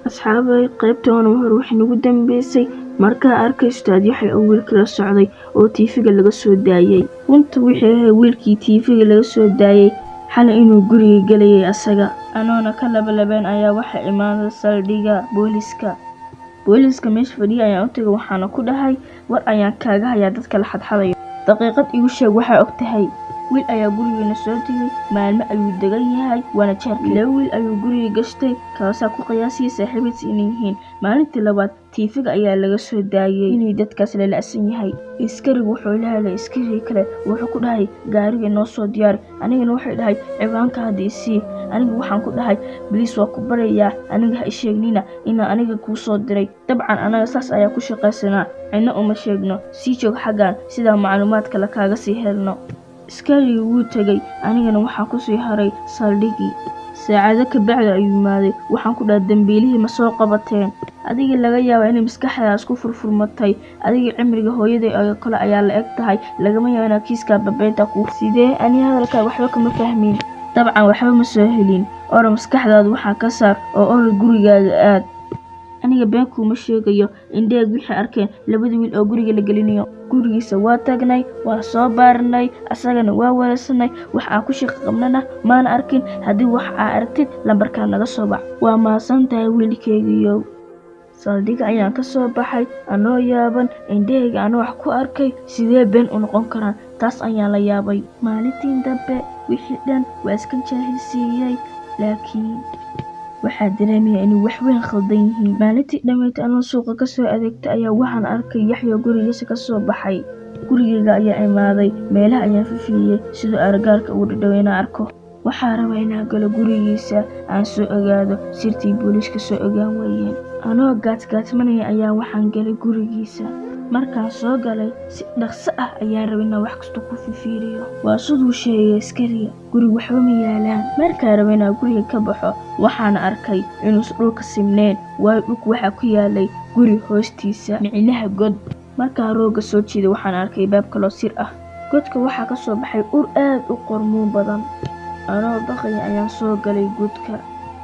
asxaabay qaybtan hore waxay nagu dambeysay markaa arkay Ustaad Yaxya oo wiilka la socday oo TV-ga laga soo daayay. Runta wixii ahaa wiilkii TV-ga laga soo daayay xal inuu guriga galayay asaga. Anoona ka labalabeen ayaa waxa imaaday saldhiga booliska. Booliska meesha fadhiya ayaa u tagay waxaana ku dhahay war ayaan kaaga hayaa dadka la xadxadayo. Daqiiqad igu sheeg waxa og tahay. wiil ayaa gurigeena soo tagay maalmo ayuu degan yahay waana jeerkii laba wiil ayuu guriga gashtay kaasaa ku qiyaasiyay saaxiibadiis inay yihiin. maalintii labaad TV-ga ayaa laga soo daayay inay dadkaas la la'san yahay. iskarigu wuxuu la hadlay iskarigii kale wuxuu ku dhahay gaariga noo soo diyaar. anigana waxay dhahay ciwaanka hadda isii. aniga waxaan ku dhahay biliis waa ku barayaa aniga ha isheegnina inaan aniga kuu soo diray. dabcan anaga saas ayaa ku shaqaysanaa cidna uma sheegno sii joog xaggan sidaa macluumaad kale kaaga sii helno. iskariga wuu tagay anigana waxaan ku sii haray saldhigii. saacado ka bacdi ayuu yimaaday waxaan ku dhahay dambiilihii ma soo qabateen. adiga laga yaabaa inay maskaxdaada isku furfurmatay adiga cimriga hooyaday oo kale ayaa la eg tahay lagama yaabo inaad kiiska babeenta ku sidee ani hadalka waxba kama fahmin. dabcan waxba ma soo helin ora maskaxdaada waxaa ka saar oo ora gurigaaga aad. aniga been kuma sheegayo indheeg wixii arkeen labada wiil oo guriga la gelinayo. gurigiisa waa tagnay waa soo baarnay asagana waa walasanay wax aan ku shaqo qabnana maana arkin. haddii wax aa aragtid lambarkaa naga soo bax. waa maasantahay wiilkeygiyow. saldhiga ayaan ka soo baxay anoo yaaban indhahayga anoo wax ku arkay sidee been u noqon karaan taas ayaan la yaabay. maalintii dambe wixii dhan waa iska jaahilsiiyey laakiin waxaa dareemaya inay wax weyn khaldan yihiin. maalintii dhammayd anoo suuqa ka soo adeegtay ayaa waxaan arkay Yaxya gurigiisa ka soo baxay. gurigeyga ayaa imaaday meelaha ayaan fifiyey sidoo aragaarka ugu dhadhaweyna arko. waxaa rabaa inaan galo gurigiisa aan soo ogaado sirtii booliiska soo ogaan waayeen. anoo gaadgaadmanaya ayaa waxaan galay gurigiisa. markaan soo galay si dhaqso ah ayaan rabay inaan wax kasta ku fiiriyo. waa siduu sheegay iskariga guriga waxba ma yaalaan. markaan rabay inaan guriga ka baxo waxaana arkay inuusan dhulka simneen waayo dhulka waxaa ku yaalay guri hoostiisa micnaha god. markaan rooga soo jeeday waxaan arkay baab kaloo sir ah. godka waxaa ka soo baxay ur aad u qormuun badan. anoo baqaya ayaan soo galay godka.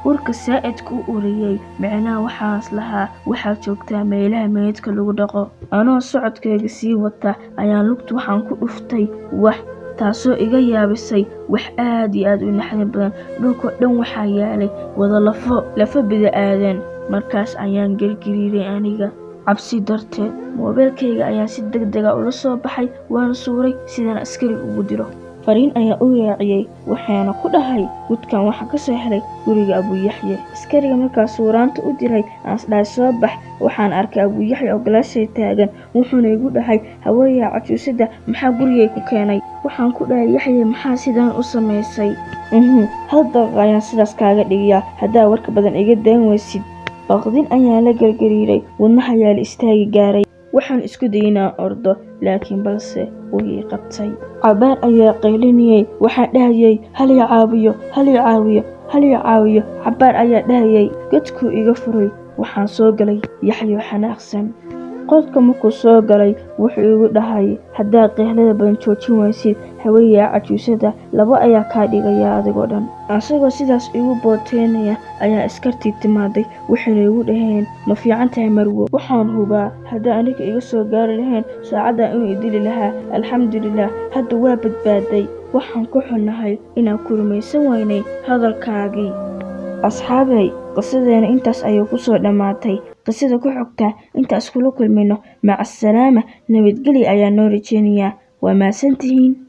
urka saa'idka u uriyay micnaha waxaas lahaa waxaa joogtaa meelaha meydka lagu dhaqo. anoo socodkayga sii wata ayaan lugta waxaan ku dhuftay wax taasoo iga yaabisay wax aad iyo aad u naxdin badan. dhulkoo dhan waxaa yaalay wada lafo bida aadan. markaas ayaan gelgeliiray aniga cabsi darteed. moobeelkayga ayaan si degdega ula soo baxay waana suuray sidaan askariga ugu diro. fariin ayaa u raaciyay waxaana ku dhahay gudkan waxaa ka soo helay guriga Abu Yaxya. askariga markaas suuraanta u diray aan isdhahay soo bax waxaan arkay Abu Yaxya oo galaashay taagan wuxuuna igu dhahay haweeney cajuusada maxaa gurigay ku keenay. waxaan ku dhahay Yaxya maxaa sidaan u samaysay. hal daqiiqo ayaan sidaas kaaga dhigayaa haddaa warka badan iga daan weysid. baqdin ayaa la galgariiray wadnaha ayaa la istaagi gaaray. waxaan isku dayay inaan ordo laakiin balse wuu ii qabtay. cabaar ayaa qaylinayay waxaan dhahayay hal ii caawiyo hal ii caawiyo hal ii caawiyo. cabaar ayaa dhahayay godkuu iga furay. waxaan soo galay Yaxya xanaaqsan. qolka markuu soo galay wuxuu igu dhahay haddaa qeylada badan joojin waysid haweeney cajuusada laba ayaa kaa dhigaya adigoo dhan. asagoo sidaas igu booteynaya ayaa askartii timaaday waxayna igu dhaheen ma fiican tahay marwo. waxaan hubaa haddaa aniga iga soo gaari lahayn saacaddan inuu idili lahaa. alxamdulilah hadda waa badbaaday. waxaan ku xunnahay inaan ku rumaysan waynay hadalkaagii. asxaabay qisadeena intaas ayuu ku soo dhammaatay. qisada ku xigta intaas kula kulmayno maca asalaama nabadgelyo ayaa noo rajeynayaa. waa mahadsantihiin.